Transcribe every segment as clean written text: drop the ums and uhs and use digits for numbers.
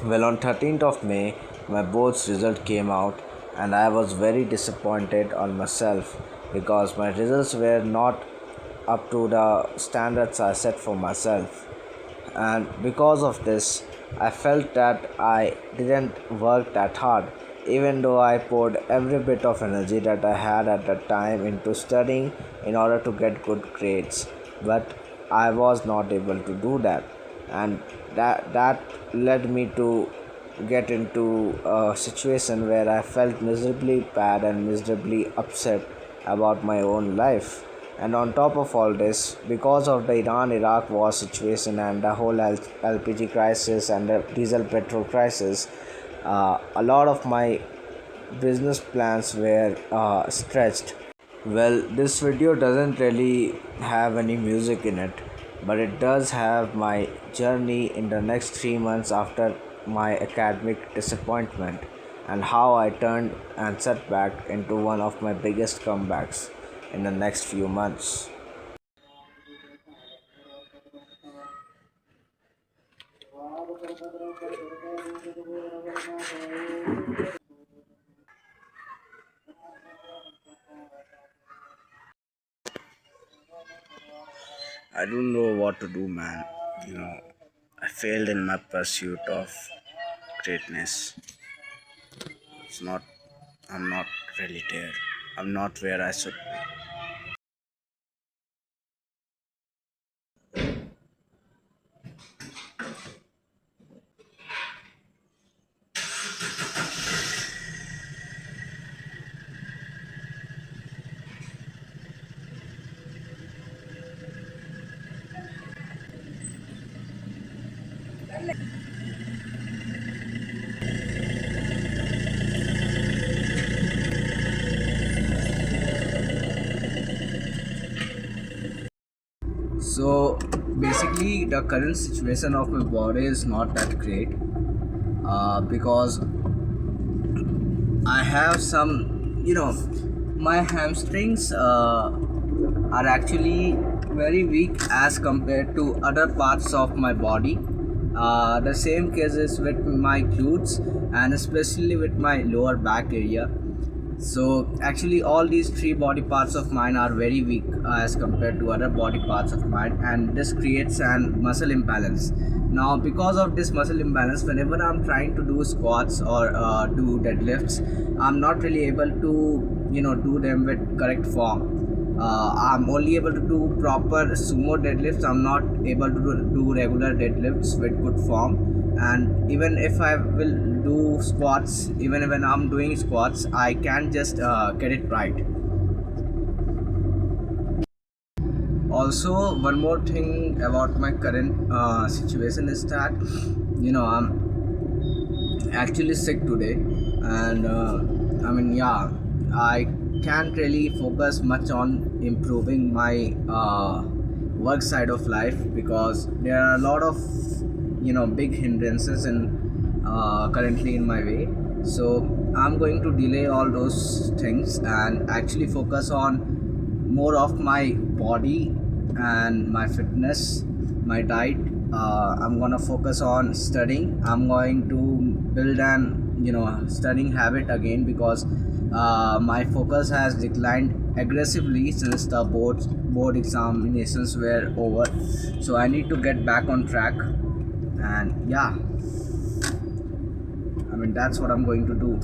Well, on 13th of May, my board's result came out, and I was very disappointed on myself because my results were not up to the standards I set for myself. And because of this, I felt that I didn't work that hard, even though I poured every bit of energy that I had at that time into studying in order to get good grades. But I was not able to do that, and that led me to get into a situation where I felt miserably bad and miserably upset about my own life. And on top of all this, because of the Iran Iraq war situation and the whole LPG crisis and the diesel petrol crisis, a lot of my business plans were stretched. Well, this video doesn't really have any music in it, but it does have my journey in the next 3 months after my academic disappointment and how I turned and set back into one of my biggest comebacks in the next few months. I don't know what to do, man. I failed in my pursuit of greatness. It's not, I'm not really there. I'm not where I should be. So basically, the current situation of my body is not that great because I have some, my hamstrings are actually very weak as compared to other parts of my body. The same case is with my glutes and especially with my lower back area. So actually all these three body parts of mine are very weak as compared to other body parts of mine, and this creates an muscle imbalance. Now because of this muscle imbalance, whenever I'm trying to do squats or do deadlifts, I'm not really able to do them with correct form. I'm only able to do proper sumo deadlifts. I'm not able to do regular deadlifts with good form. And even if I will do squats, even when I'm doing squats, I can't just get it right. Also, one more thing about my current situation is that I'm actually sick today, and I can't really focus much on improving my work side of life because there are a lot of big hindrances in currently in my way. So I'm going to delay all those things and actually focus on more of my body and my fitness, my diet. I'm gonna focus on studying. I'm going to build an studying habit again because my focus has declined aggressively since the board examinations were over. So I need to get back on track, and yeah, that's what I'm going to do.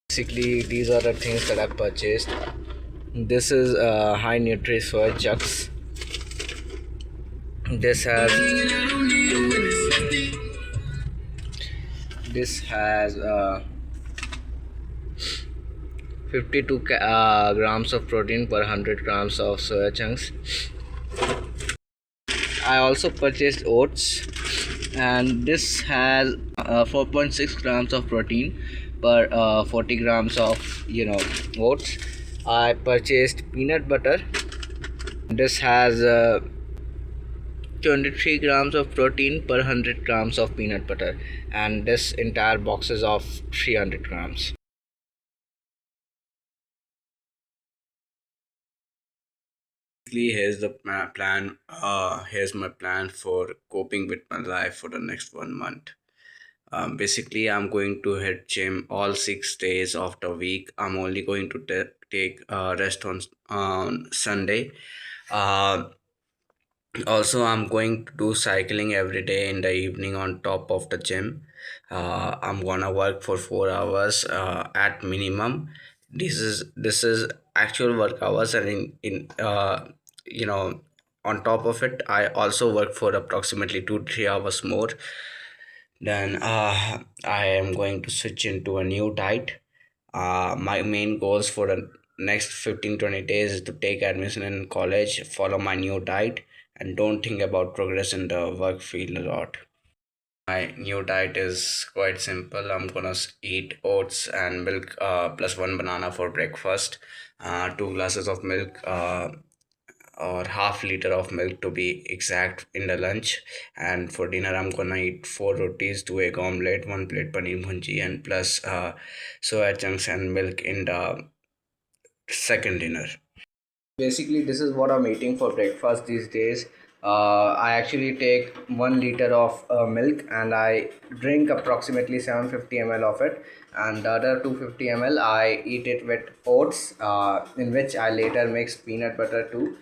Basically, these are the things that I purchased. This is high nutri soy chucks. This has 52 grams of protein per 100 grams of soya chunks. I also purchased oats, and this has 4.6 grams of protein per 40 grams of oats. I purchased peanut butter. This has 23 grams of protein per 100 grams of peanut butter, and this entire box is of 300 grams. basically, here's the plan. Here's my plan for coping with my life for the next 1 month. Basically, I'm going to hit gym all 6 days of the week. I'm only going to take rest on Sunday. Uh, Also, I'm going to do cycling every day in the evening on top of the gym. I'm gonna work for 4 hours at minimum. This is actual work hours, and in you know on top of it, I also work for approximately 2 3 hours more. Then I am going to switch into a new diet. My main goals for the next 15 20 days is to take admission in college, follow my new diet, and don't think about progress in the work field a lot. My new diet is quite simple. I'm gonna eat oats and milk plus one banana for breakfast, 2 glasses of milk, or half liter of milk to be exact in the lunch. And for dinner, I'm gonna eat four rotis, two egg omelette, one plate paneer bhunji, and plus soya chunks and milk in the second dinner. Basically, this is what I'm eating for breakfast these days. I actually take 1 liter of milk and I drink approximately 750 ml of it, and the other 250 ml I eat it with oats, in which I later mix peanut butter too,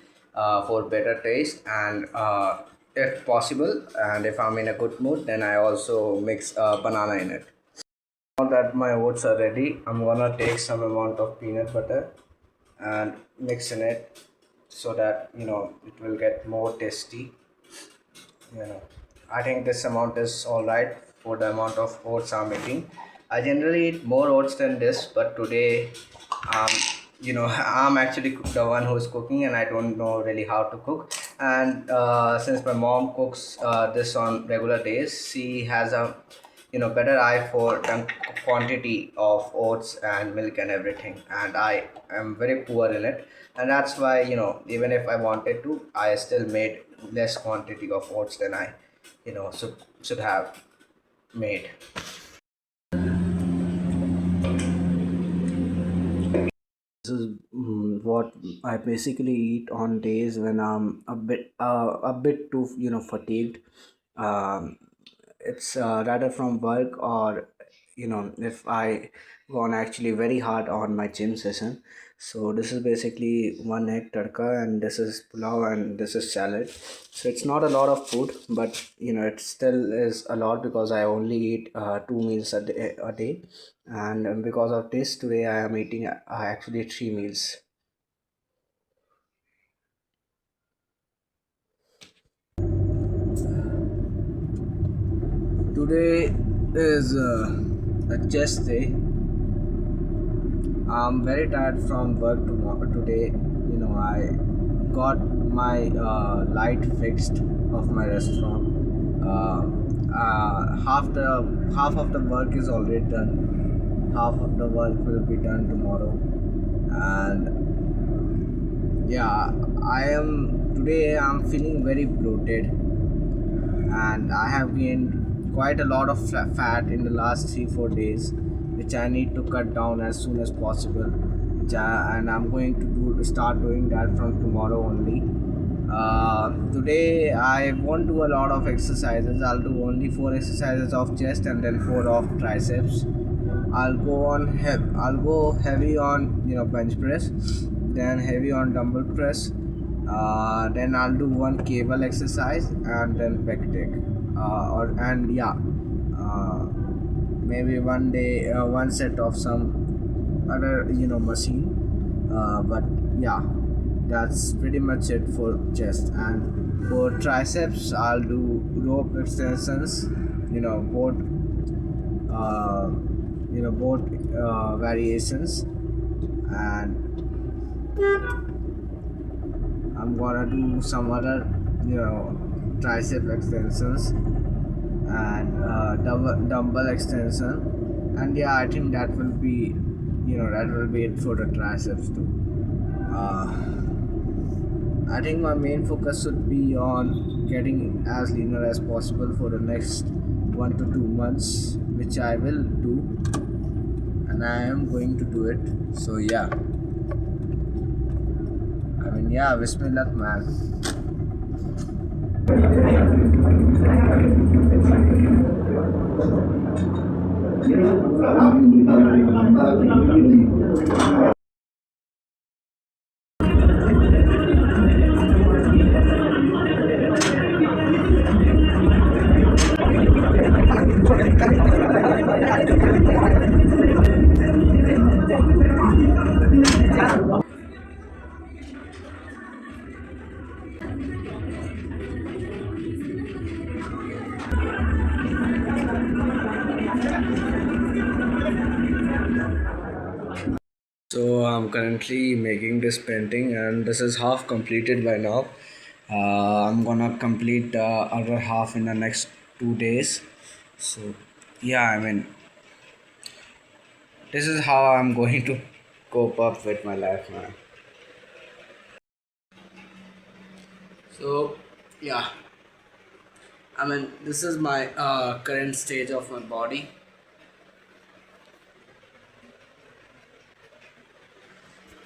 for better taste. And if possible, and if I'm in a good mood, then I also mix banana in it. Now that my oats are ready, I'm gonna take some amount of peanut butter and mix in it so that it will get more tasty. you know I think this amount is all right for the amount of oats I'm eating. I generally eat more oats than this, but today, um I'm actually the one who's cooking, and I don't know really how to cook. And since my mom cooks this on regular days, she has a better eye for the quantity of oats and milk and everything, and I am very poor in it. And that's why, even if I wanted to, I still made less quantity of oats than I should have made. This is what I basically eat on days when I'm a bit too fatigued. Um, it's rather from work, or if I gone actually very hard on my gym session. So this is basically one egg tadka, and this is pulao, and this is salad. So it's not a lot of food, but it still is a lot because I only eat two meals a day. And because of this, today I am eating actually three meals. Today is a chest day. I'm very tired from work tomorrow today. I got my light fixed of my restaurant. Half of the work is already done. Half of the work will be done tomorrow. And yeah, I'm feeling very bloated, and I have gained quite a lot of fat in the last 3 4 days, which I need to cut down as soon as possible. And I'm going to start doing that from tomorrow only. Today I won't do a lot of exercises. I'll do only four exercises of chest and then four of triceps. I'll go heavy on bench press, then heavy on dumbbell press. Then I'll do one cable exercise and then pec deck. Or and yeah, uh, maybe one day one set of some other machine. But yeah, that's pretty much it for chest. And for triceps, I'll do rope extensions. You know both uh, both variations. And I'm gonna do some other tricep extensions and dumbbell extension. And yeah, I think that will be it for the triceps too. uh, I think my main focus should be on getting as leaner as possible for the next 1 to 2 months, which I will do, and I am going to do it. So yeah, Yeah, wish me luck, man. So I'm currently making this painting, and this is half completed by now. I'm gonna complete the other half in the next 2 days. So yeah, this is how I'm going to cope up with my life, man. So yeah, this is my current stage of my body.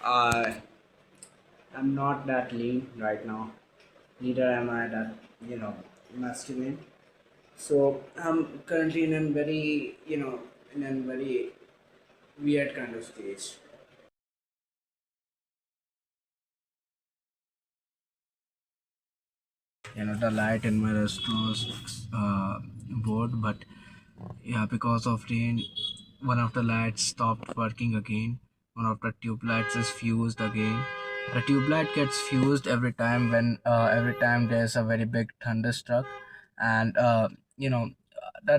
I am not that lean right now. Neither am I that masculine. So I'm currently in a very in a very weird kind of stage. The light in my restaurant uh, board, but yeah, because of rain, one of the lights stopped working again. One of the tube lights is fused again. The tube light gets fused every time there's a very big thunderstruck, and that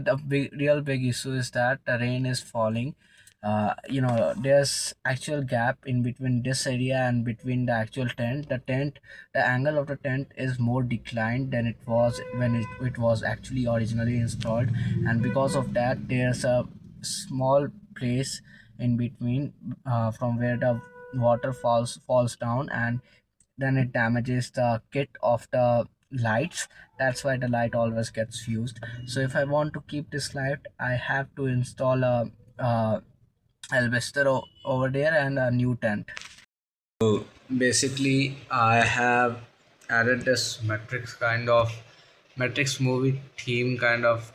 the real big issue is that the rain is falling. There's actual gap in between this area and between the actual tent. The angle of the tent is more declined than it was when it was actually originally installed, and because of that there's a small place in between from where the water falls down, and then it damages the kit of the lights. That's why the light always gets fused. So if I want to keep this light, I have to install a Alvester over there and a new tent. So basically, I have added this Matrix movie theme kind of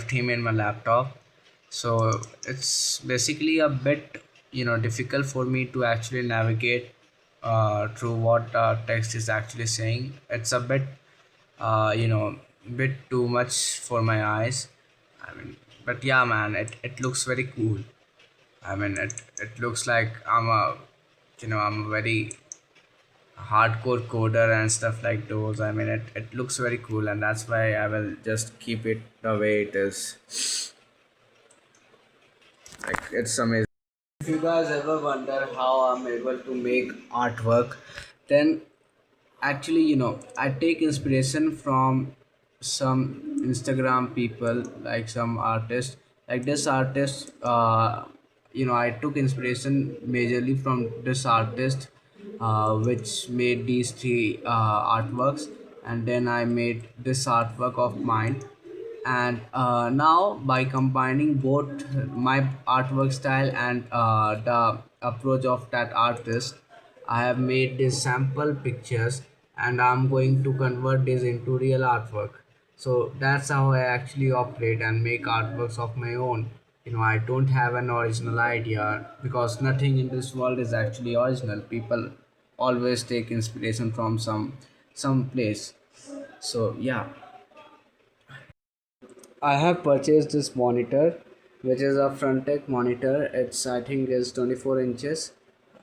theme in my laptop. So it's basically a bit difficult for me to actually navigate through what text is actually saying. It's a bit bit too much for my eyes. I mean, but yeah, man, it looks very cool. It looks like I'm a very hardcore coder and stuff like those. It looks very cool, and that's why I will just keep it the way it is. Like, it's amazing. If you guys ever wonder how I'm able to make artwork, then actually, I take inspiration from some Instagram people, like some artists, like this artist. I took inspiration majorly from this artist, which made these three artworks, and then I made this artwork of mine. And now, by combining both my artwork style and the approach of that artist, I have made these sample pictures, and I'm going to convert this into real artwork. So that's how I actually operate and make artworks of my own. I don't have an original idea, because nothing in this world is actually original. People always take inspiration from some place. So yeah, I have purchased this monitor, which is a Frontech monitor. It's, I think, is 24 inches,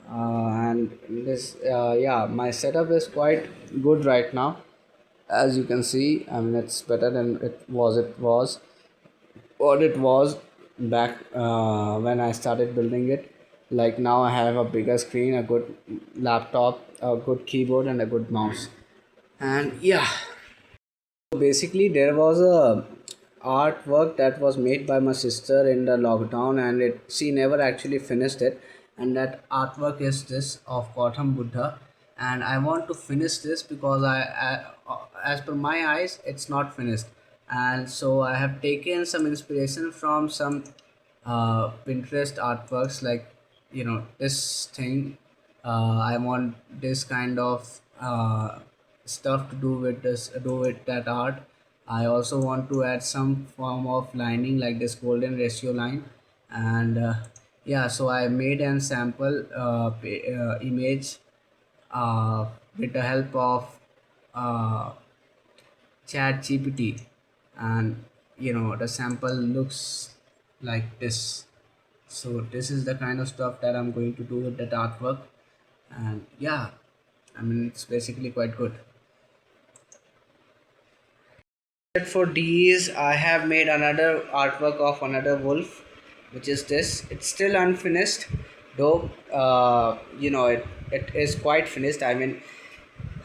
and this yeah, my setup is quite good right now. As you can see, it's better than it was back when I started building it. Like, now I have a bigger screen, a good laptop, a good keyboard, and a good mouse. And yeah, basically, there was a artwork that was made by my sister in the lockdown, and she never actually finished it. And that artwork is this of Gautam Buddha, and I want to finish this because as per my eyes, it's not finished. And so I have taken some inspiration from some Pinterest artworks, like this thing. I want this kind of stuff to do with that art. I also want to add some form of lining like this golden ratio line, and yeah, so I made an sample image with the help of uh, chat gpt, and the sample looks like this. So this is the kind of stuff that I'm going to do with that artwork, and yeah, I mean it's basically quite good. For these, I have made another artwork of another wolf, which is this. It's still unfinished, though. It is quite finished. I mean,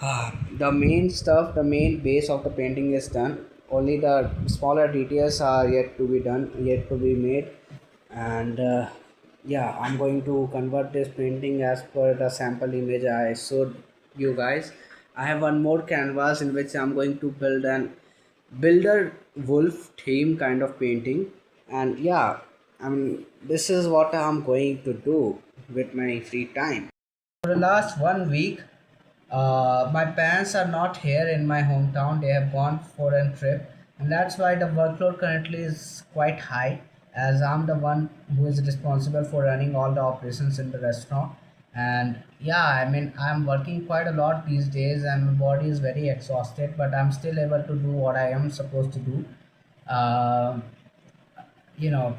the main stuff, the main base of the painting is done. Only the smaller details are yet to be done, yet to be made, and yeah, I'm going to convert this painting as per the sample image I showed you guys. I have one more canvas in which I'm going to build an builder wolf theme kind of painting, and yeah, I mean this is what I'm going to do with my free time. For the last 1 week, my parents are not here in my hometown. They have gone for a trip, and that's why the workload currently is quite high, as I'm the one who is responsible for running all the operations in the restaurant. And yeah, I mean, I'm working quite a lot these days, and my body is very exhausted, but I'm still able to do what I am supposed to do. Um you know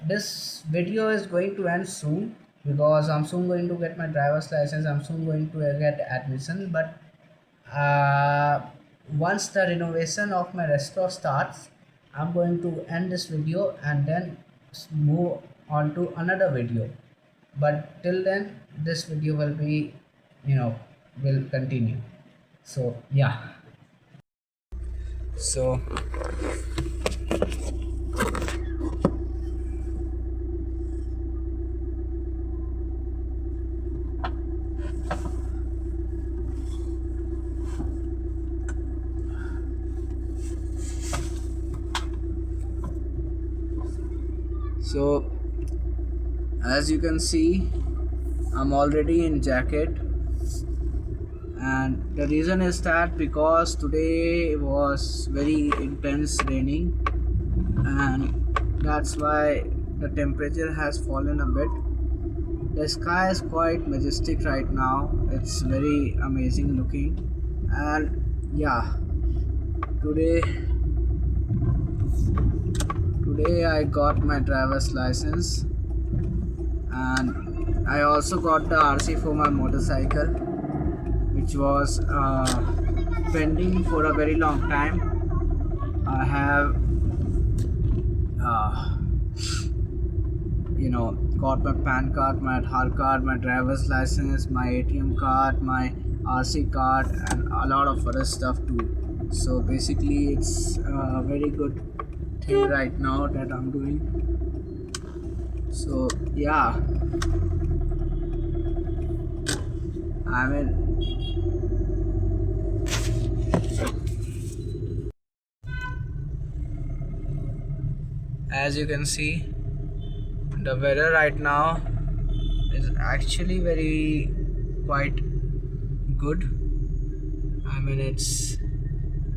this video is going to end soon because I'm soon going to get my driver's license. I'm soon going to get admission, but uh, once the renovation of my restaurant starts, I'm going to end this video and then move on to another video. But till then, this video will be, you know will continue. So yeah. So so as you can see, I'm already in jacket, and the reason is that because today was very intense raining, and that's why the temperature has fallen a bit. The sky is quite majestic right now. It's very amazing looking, and yeah, today today I got my driver's license, and I also got the RC for my motorcycle, which was pending for a very long time. I have, uh, got my PAN card, my Aadhaar card, my driver's license, my ATM card, my RC card, and a lot of other stuff too. So basically, it's a very good thing right now that I'm doing. So yeah, I mean, as you can see, the weather right now is actually very quite good. I mean, it's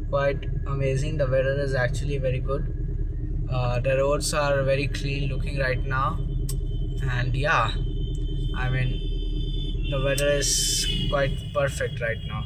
quite amazing. The weather is actually very good. The roads are very clean looking right now, and yeah, I mean, the weather is quite perfect right now.